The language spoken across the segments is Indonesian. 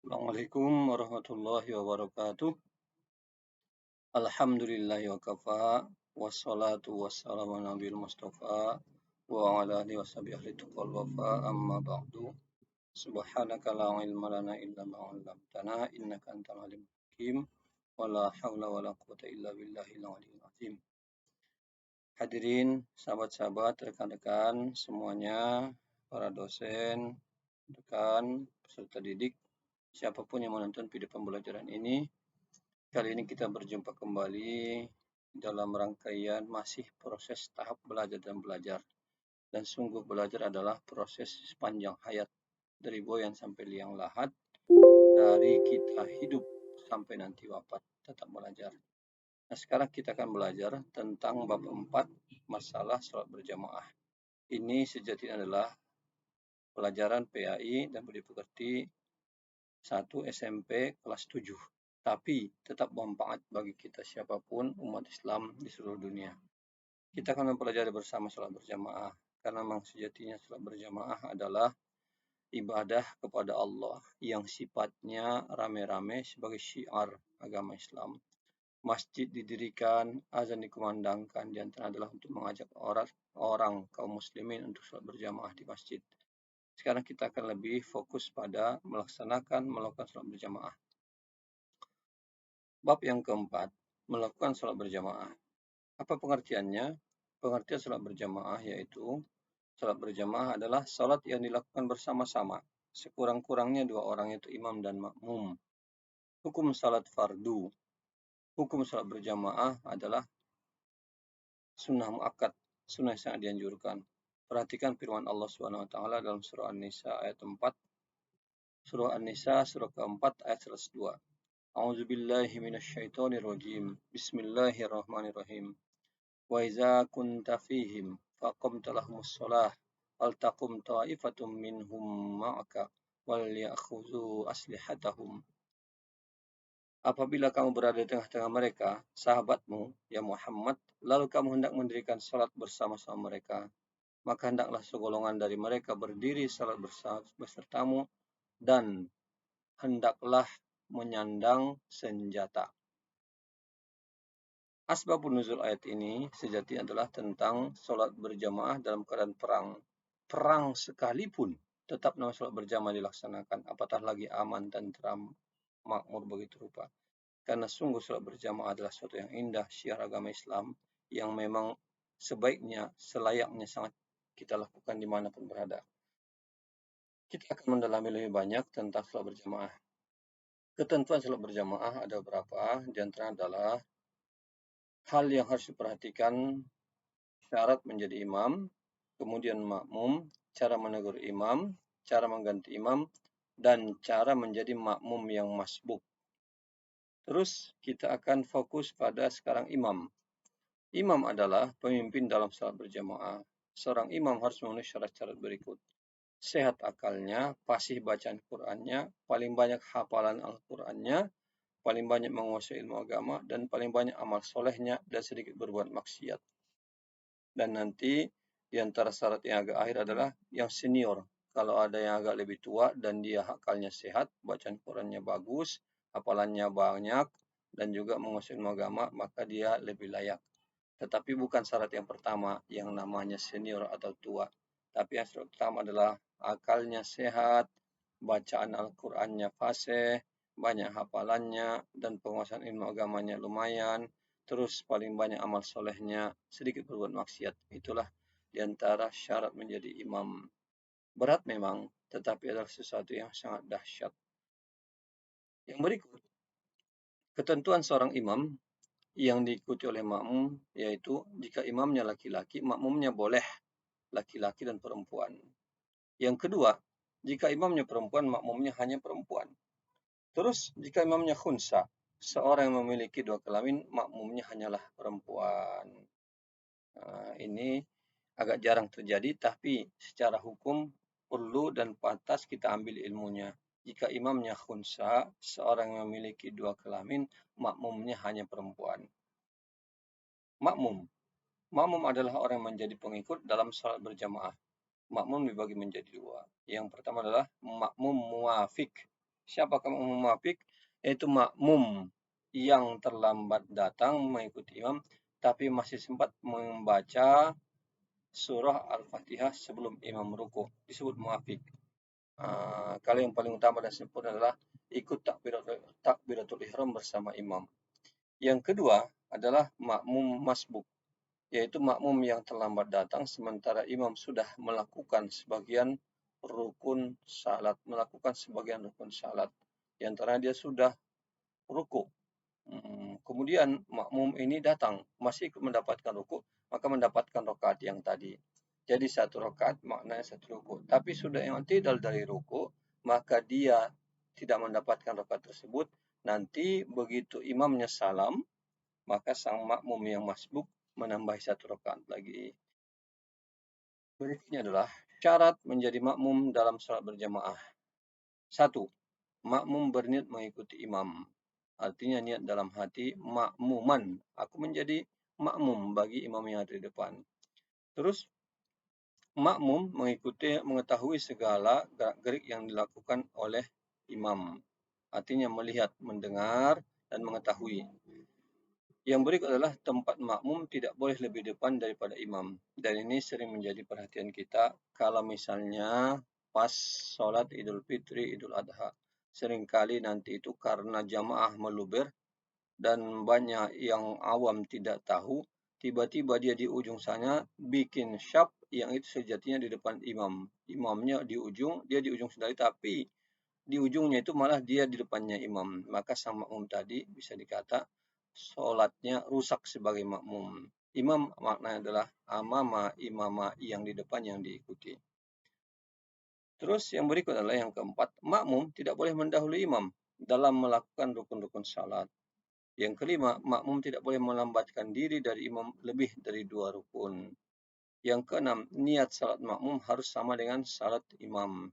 Assalamualaikum warahmatullahi wabarakatuh. Alhamdulillahi wa kafa. Wassalatu wassalamu ala nabil mustafa wa ala alihi washabihi ahli tuqal wafa amma ba'du. Subhanaka la ilma lana illa ma 'allamtana innaka antal alimul hakim. Wa la haula wa la quwwata illa billahil aliyyil azim. Hadirin, sahabat-sahabat, rekan-rekan semuanya, para dosen, rekan, peserta didik, siapapun yang menonton video pembelajaran ini, kali ini kita berjumpa kembali dalam rangkaian masih proses tahap belajar dan belajar. Dan sungguh belajar adalah proses sepanjang hayat, dari boyan sampai liang lahat, dari kita hidup sampai nanti wafat, tetap belajar. Nah, sekarang kita akan belajar tentang bab 4, masalah sholat berjamaah. Ini sejatinya adalah pelajaran PAI dan budi pekerti 1 SMP kelas 7. Tapi tetap bermanfaat bagi kita siapapun umat Islam di seluruh dunia. Kita akan mempelajari bersama sholat berjamaah. Karena memang sejatinya sholat berjamaah adalah ibadah kepada Allah yang sifatnya rame-rame sebagai syiar agama Islam. Masjid didirikan, azan dikumandangkan, di antara adalah untuk mengajak orang kaum muslimin untuk sholat berjamaah di masjid. Sekarang kita akan lebih fokus pada melakukan sholat berjamaah. Bab yang keempat, melakukan sholat berjamaah. Apa pengertiannya? Pengertian sholat berjamaah yaitu sholat berjamaah adalah sholat yang dilakukan bersama-sama. Sekurang-kurangnya 2 orang, yaitu imam dan makmum. Hukum sholat fardu. Hukum sholat berjamaah adalah sunnah muakkad, sunnah yang sangat dianjurkan. Perhatikan firman Allah SWT dalam surah An-Nisa ayat 4. Surah An-Nisa surah keempat ayat 102. A'udzubillahi minasyaitonirrajim. Bismillahirrahmanirrahim. Wa iza kunta fihim faqamta lahumus shalah wal taqum ta'ifatum minhum ma'aka wal ya'khudhu aslihatahum. Apabila kamu berada di tengah-tengah mereka, sahabatmu, ya Muhammad, lalu kamu hendak mendirikan salat bersama-sama mereka, maka hendaklah segolongan dari mereka berdiri salat besertamu dan hendaklah menyandang senjata. Asbabun nuzul ayat ini sejatinya adalah tentang sholat berjamaah dalam keadaan perang. Perang sekalipun tetap nama sholat berjamaah dilaksanakan, apatah lagi aman, tentram, makmur begitu rupa. Karena sungguh sholat berjamaah adalah sesuatu yang indah, syiar agama Islam, yang memang sebaiknya, selayaknya sangat kita lakukan dimanapun berada. Kita akan mendalami lebih banyak tentang sholat berjamaah. Ketentuan sholat berjamaah ada beberapa, di antara adalah hal yang harus diperhatikan: syarat menjadi imam, kemudian makmum, cara menegur imam, cara mengganti imam, dan cara menjadi makmum yang masbuk. Terus kita akan fokus pada sekarang imam. Imam adalah pemimpin dalam salat berjamaah. Seorang imam harus memenuhi syarat-syarat berikut: sehat akalnya, fasih bacaan Qur'annya, paling banyak hafalan Al-Qur'annya, paling banyak menguasai ilmu agama, dan paling banyak amal solehnya, dan sedikit berbuat maksiat. Dan nanti di antara syarat yang agak akhir adalah yang senior. Kalau ada yang agak lebih tua dan dia akalnya sehat, bacaan Qur'annya bagus, hafalannya banyak, dan juga menguasai ilmu agama, maka dia lebih layak. Tetapi bukan syarat yang pertama yang namanya senior atau tua. Tapi yang syarat pertama adalah akalnya sehat, bacaan Al-Qur'annya fasih, banyak hafalannya, dan penguasaan ilmu agamanya lumayan, terus paling banyak amal solehnya, sedikit berbuat maksiat. Itulah diantara syarat menjadi imam. Berat memang, tetapi adalah sesuatu yang sangat dahsyat. Yang berikut, ketentuan seorang imam yang diikuti oleh makmum, yaitu jika imamnya laki-laki, makmumnya boleh laki-laki dan perempuan. Yang kedua, jika imamnya perempuan, makmumnya hanya perempuan. Terus jika imamnya khunsa, seorang yang memiliki 2 kelamin, makmumnya hanyalah perempuan. Ini agak jarang terjadi, tapi secara hukum perlu dan pantas kita ambil ilmunya. Jika imamnya khunsa, seorang yang memiliki 2 kelamin, makmumnya hanya perempuan. Makmum. Makmum adalah orang yang menjadi pengikut dalam salat berjamaah. Makmum dibagi menjadi 2. Yang pertama adalah makmum muafik. Siapakah makmum munafik? Yaitu makmum yang terlambat datang mengikuti imam, tapi masih sempat membaca surah Al-Fatihah sebelum imam ruku, disebut munafik. Kalau yang paling utama dan sempurna adalah ikut takbiratul ihram bersama imam. Yang kedua adalah makmum masbuk, yaitu makmum yang terlambat datang sementara imam sudah melakukan sebagian rukun salat, di antara dia sudah ruku. Kemudian makmum ini datang masih mendapatkan ruku, maka mendapatkan rakaat yang tadi. Jadi satu rakaat maknanya satu ruku. Tapi sudah yang tidak dari ruku, maka dia tidak mendapatkan rakaat tersebut. Nanti begitu imamnya salam, maka sang makmum yang masbuk menambah satu rakaat lagi. Berikutnya adalah syarat menjadi makmum dalam salat berjamaah. 1. Makmum berniat mengikuti imam. Artinya niat dalam hati makmuman. Aku menjadi makmum bagi imam yang ada di depan. Terus makmum mengetahui segala gerak-gerik yang dilakukan oleh imam. Artinya melihat, mendengar, dan mengetahui. Yang berikut adalah tempat makmum tidak boleh lebih depan daripada imam. Dan ini sering menjadi perhatian kita kalau misalnya pas sholat Idul Fitri, Idul Adha. Seringkali nanti itu karena jamaah meluber dan banyak yang awam tidak tahu, tiba-tiba dia di ujung sana bikin syap yang itu sejatinya di depan imam. Imamnya di ujung, dia di ujung sendiri, tapi di ujungnya itu malah dia di depannya imam. Maka sang makmum tadi bisa dikata sholatnya rusak sebagai makmum. Imam maknanya adalah amama imama yang di depan yang diikuti. Terus yang berikut adalah yang keempat, makmum tidak boleh mendahului imam dalam melakukan rukun-rukun salat. Yang kelima, makmum tidak boleh melambatkan diri dari imam lebih dari 2 rukun. Yang keenam, niat salat makmum harus sama dengan salat imam.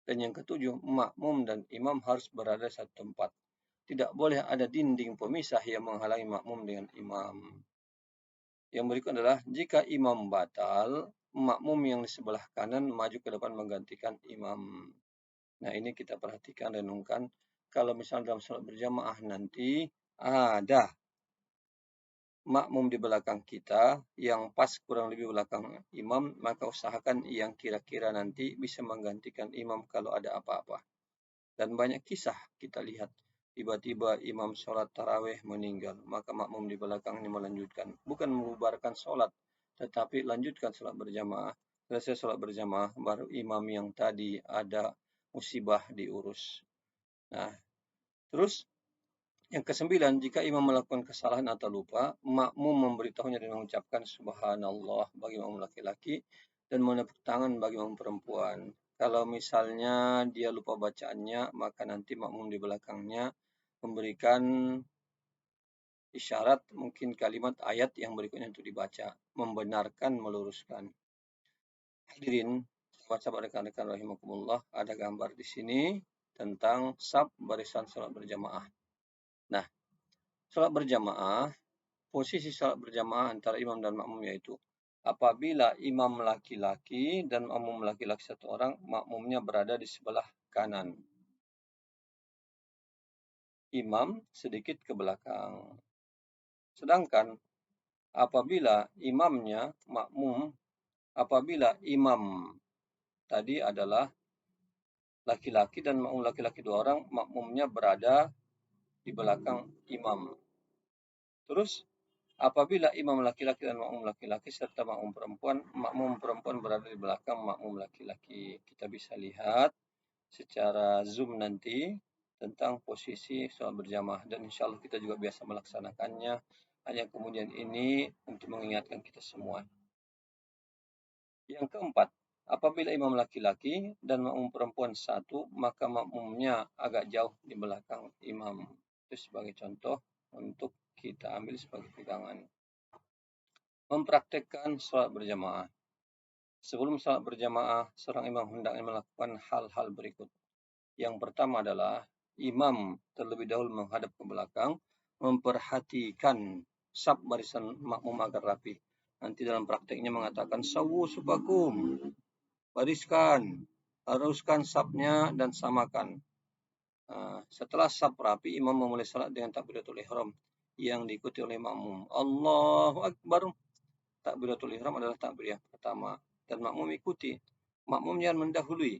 Dan yang ketujuh, makmum dan imam harus berada di satu tempat. Tidak boleh ada dinding pemisah yang menghalangi makmum dengan imam. Yang berikut adalah jika imam batal, makmum yang di sebelah kanan maju ke depan menggantikan imam. Nah, ini kita perhatikan, renungkan. Kalau misalnya dalam salat berjamaah nanti ada makmum di belakang kita yang pas kurang lebih belakang imam, maka usahakan yang kira-kira nanti bisa menggantikan imam kalau ada apa-apa. Dan banyak kisah kita lihat, tiba-tiba imam sholat tarawih meninggal, maka makmum di belakangnya melanjutkan. Bukan membubarkan sholat, tetapi lanjutkan sholat berjamaah. Selesai sholat berjamaah, baru imam yang tadi ada musibah diurus. Nah, terus yang kesembilan, jika imam melakukan kesalahan atau lupa, makmum memberitahunya dengan mengucapkan subhanallah bagi makmum laki-laki dan menepuk tangan bagi makmum perempuan. Kalau misalnya dia lupa bacaannya, maka nanti makmum di belakangnya memberikan isyarat, mungkin kalimat ayat yang berikutnya untuk dibaca, membenarkan, meluruskan. Hadirin, sahabat-sahabat rekan-rekan rahimakumullah, ada gambar di sini tentang saf barisan salat berjamaah. Nah, salat berjamaah, posisi salat berjamaah antara imam dan makmum yaitu apabila imam laki-laki dan makmum laki-laki satu orang, makmumnya berada di sebelah kanan. Imam sedikit ke belakang. Sedangkan apabila imam tadi adalah laki-laki dan makmum laki-laki 2 orang, makmumnya berada di belakang imam. Terus apabila imam laki-laki dan makmum laki-laki serta makmum perempuan berada di belakang makmum laki-laki. Kita bisa lihat secara zoom nanti tentang posisi sholat berjamaah, dan insya Allah kita juga biasa melaksanakannya. Hanya kemudian ini untuk mengingatkan kita semua. Yang keempat, apabila imam laki-laki dan makmum perempuan satu, maka makmumnya agak jauh di belakang imam. Itu sebagai contoh untuk kita ambil sebagai pegangan. Mempraktekkan sholat berjamaah. Sebelum sholat berjamaah, seorang imam hendaknya melakukan hal-hal berikut. Yang pertama adalah imam terlebih dahulu menghadap ke belakang, memperhatikan saf barisan makmum agar rapi. Nanti dalam prakteknya mengatakan sawu subakum, bariskan, haruskan safnya dan samakan. Setelah saf rapi, imam memulai salat dengan takbiratul ihram yang diikuti oleh makmum. Allahu Akbar. Takbiratul ihram adalah takbir yang pertama dan makmum ikuti. Makmum jangan mendahului.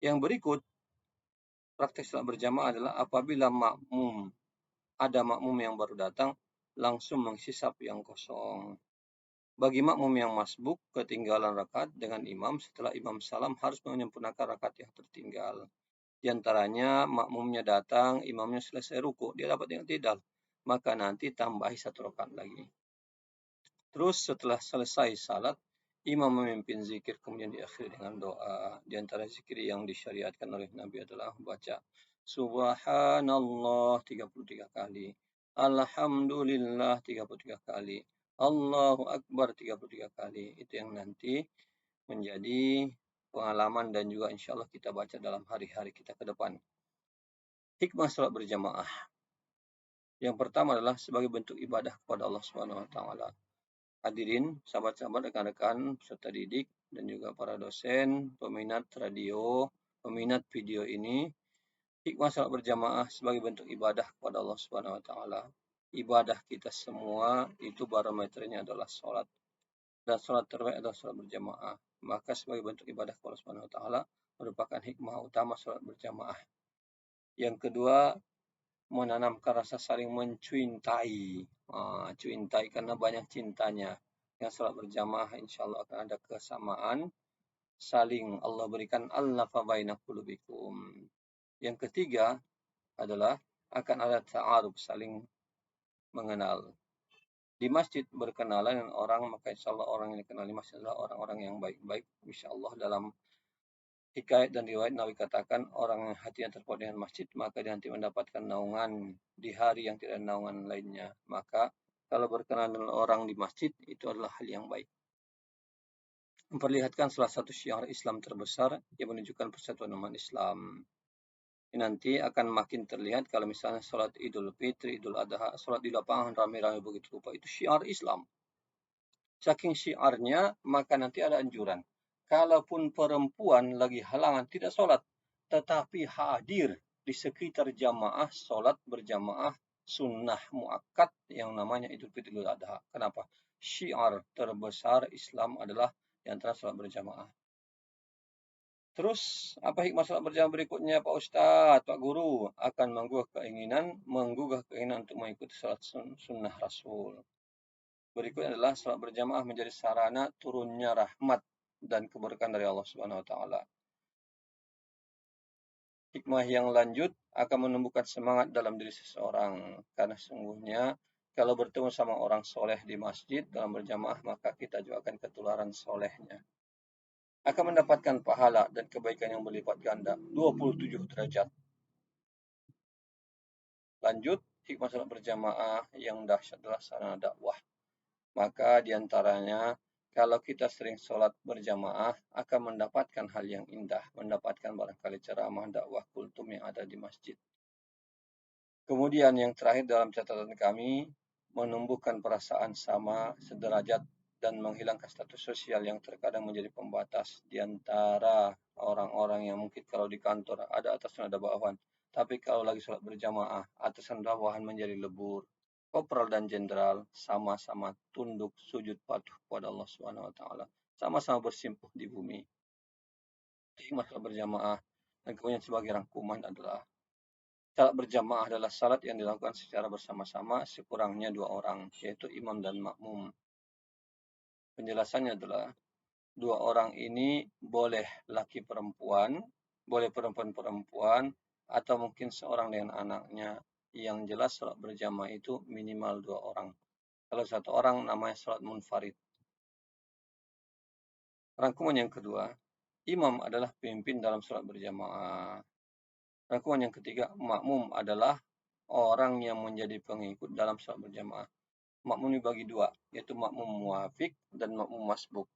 Yang berikut praktek salat berjamaah adalah apabila ada makmum yang baru datang, langsung mengisi saf yang kosong. Bagi makmum yang masbuk, ketinggalan rakaat dengan imam setelah imam salam harus menyempurnakan rakaat yang tertinggal. Di antaranya makmumnya datang, imamnya selesai ruku, dia dapat yang tidak, maka nanti tambahi 1 rakaat lagi. Terus setelah selesai salat, imam memimpin zikir kemudian diakhiri dengan doa. Di antara zikir yang disyariatkan oleh Nabi adalah baca Subhanallah 33 kali, Alhamdulillah 33 kali, Allahu Akbar 33 kali. Itu yang nanti menjadi pengalaman dan juga insya Allah kita baca dalam hari-hari kita ke depan. Hikmah salat berjamaah. Yang pertama adalah sebagai bentuk ibadah kepada Allah Subhanahu wa taala. Hadirin, sahabat-sahabat, rekan-rekan, peserta didik, dan juga para dosen, peminat radio, peminat video ini, hikmah salat berjamaah sebagai bentuk ibadah kepada Allah Subhanahu wa taala. Ibadah kita semua itu barometernya adalah salat. Dan salat terbaik adalah salat berjamaah. Maka sebagai bentuk ibadah kepada Allah Subhanahu wa taala merupakan hikmah utama salat berjamaah. Yang kedua, menanamkan rasa saling mencintai. Cintai karena banyak cintanya. Yang salat berjamaah insya Allah akan ada kesamaan. Saling Allah berikan allafa baina qulubikum. Yang ketiga adalah akan ada ta'aruf, saling mengenal. Di masjid berkenalan dengan orang, maka insya Allah orang yang dikenal di masjid adalah orang-orang yang baik-baik. Insya Allah dalam hikayat dan riwayat Nabi katakan orang yang hatinya terpaut dengan masjid maka dia nanti mendapatkan naungan di hari yang tidak ada naungan lainnya. Maka kalau berkenalan dengan orang di masjid itu adalah hal yang baik. Memperlihatkan salah satu syiar Islam terbesar yang menunjukkan persatuan umat Islam. Ini nanti akan makin terlihat kalau misalnya sholat Idul Fitri, Idul Adha, sholat di lapangan rame-rame begitu rupa. Itu syiar Islam. Saking syiarnya maka nanti ada anjuran. Kalaupun perempuan lagi halangan tidak sholat, tetapi hadir di sekitar jamaah sholat berjamaah sunnah muakkad yang namanya Idul Fitri Idul Adha. Kenapa? Syiar terbesar Islam adalah di antara sholat berjamaah. Terus apa hikmah sholat berjamaah berikutnya Pak Ustadz, Pak Guru? Akan menggugah keinginan untuk mengikuti sholat sunnah Rasul. Berikutnya adalah salat berjamaah menjadi sarana turunnya rahmat dan keberkahan dari Allah Subhanahu wa taala. Hikmah yang lanjut akan menumbuhkan semangat dalam diri seseorang karena sungguhnya kalau bertemu sama orang soleh di masjid dalam berjamaah maka kita juga akan ketularan solehnya. Akan mendapatkan pahala dan kebaikan yang berlipat ganda 27 derajat. Lanjut, hikmah salat berjamaah yang dahsyat adalah sarana dakwah. Maka diantaranya kalau kita sering sholat berjamaah akan mendapatkan hal yang indah, mendapatkan barangkali ceramah dakwah kultum yang ada di masjid. Kemudian yang terakhir dalam catatan kami, menumbuhkan perasaan sama, sederajat, dan menghilangkan status sosial yang terkadang menjadi pembatas di antara orang-orang yang mungkin kalau di kantor ada atasan ada bawahan. Tapi kalau lagi sholat berjamaah, atasan bawahan menjadi lebur. Kopral dan jenderal sama-sama tunduk sujud patuh kepada Allah Subhanahu wa taala, sama-sama bersimpuh di bumi. Hikmah salat berjamaah dan kemudian sebagai rangkuman adalah salat berjamaah adalah salat yang dilakukan secara bersama-sama sekurangnya 2 orang, yaitu imam dan makmum. Penjelasannya adalah 2 orang ini boleh laki perempuan, boleh perempuan-perempuan, atau mungkin seorang dengan anaknya. Yang jelas salat berjamaah itu minimal 2 orang. Kalau 1 orang namanya salat munfarid. Rangkuman yang kedua, imam adalah pemimpin dalam salat berjamaah. Rangkuman yang ketiga, makmum adalah orang yang menjadi pengikut dalam salat berjamaah. Makmum dibagi 2, yaitu makmum muwafiq dan makmum masbuk.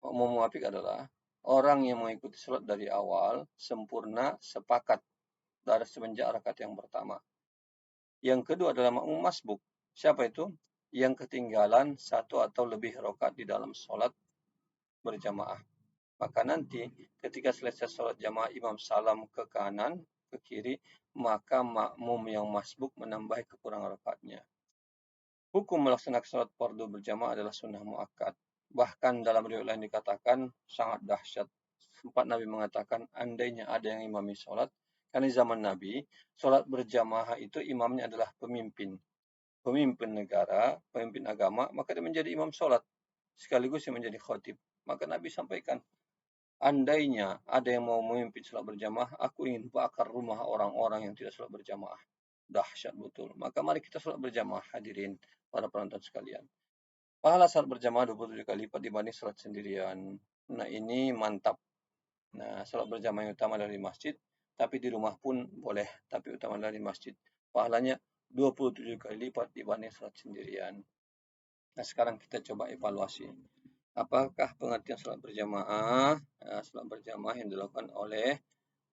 Makmum muwafiq adalah orang yang mengikuti salat dari awal, sempurna, sepakat dari semenjak rakaat yang pertama. Yang kedua adalah makmum masbuk. Siapa itu? Yang ketinggalan 1 atau lebih rakaat di dalam salat berjamaah. Maka nanti ketika selesai salat jamaah imam salam ke kanan, ke kiri, maka makmum yang masbuk menambah kekurangan rakaatnya. Hukum melaksanakan salat fardu berjamaah adalah sunnah muakkad. Bahkan dalam riwayat lain dikatakan sangat dahsyat. Sempat Nabi mengatakan, andainya ada yang imami salat, karena di zaman Nabi, salat berjamaah itu imamnya adalah pemimpin. Pemimpin negara, pemimpin agama, maka dia menjadi imam salat. Sekaligus yang menjadi khatib. Maka Nabi sampaikan, andainya ada yang mau memimpin salat berjamaah, aku ingin bakar rumah orang-orang yang tidak salat berjamaah. Dahsyat betul. Maka mari kita salat berjamaah, hadirin para penonton sekalian. Pahala salat berjamaah 27 kali lipat dibanding salat sendirian. Nah, ini mantap. Nah, salat berjamaah yang utama dari masjid, tapi di rumah pun boleh, tapi utama dari masjid. Pahalanya 27 kali lipat dibanding salat sendirian. Nah, sekarang kita coba evaluasi. Apakah pengertian salat berjamaah? Salat berjamaah yang dilakukan oleh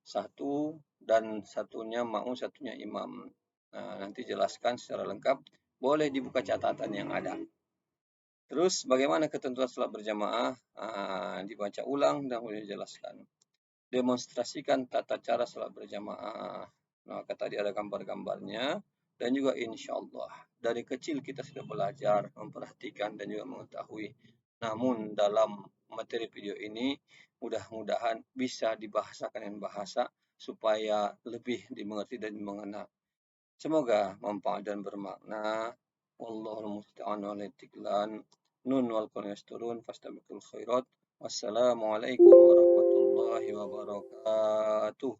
satu dan satunya makmum, satunya imam. Nah, nanti jelaskan secara lengkap. Boleh dibuka catatan yang ada. Terus bagaimana ketentuan salat berjamaah? Dibaca ulang dan kemudian dijelaskan. Demonstrasikan tata cara salat berjamaah. Nah, tadi ada gambar-gambarnya dan juga insya Allah dari kecil kita sudah belajar, memperhatikan dan juga mengetahui. Namun dalam materi video ini mudah-mudahan bisa dibahasakan dengan bahasa supaya lebih dimengerti dan mengena. Semoga manfaat dan bermakna. Wallahul musta'an wa nun wal qul yasturun fastabiqul khairat. Wassalamualaikum warahmatullahi wabarakatuh.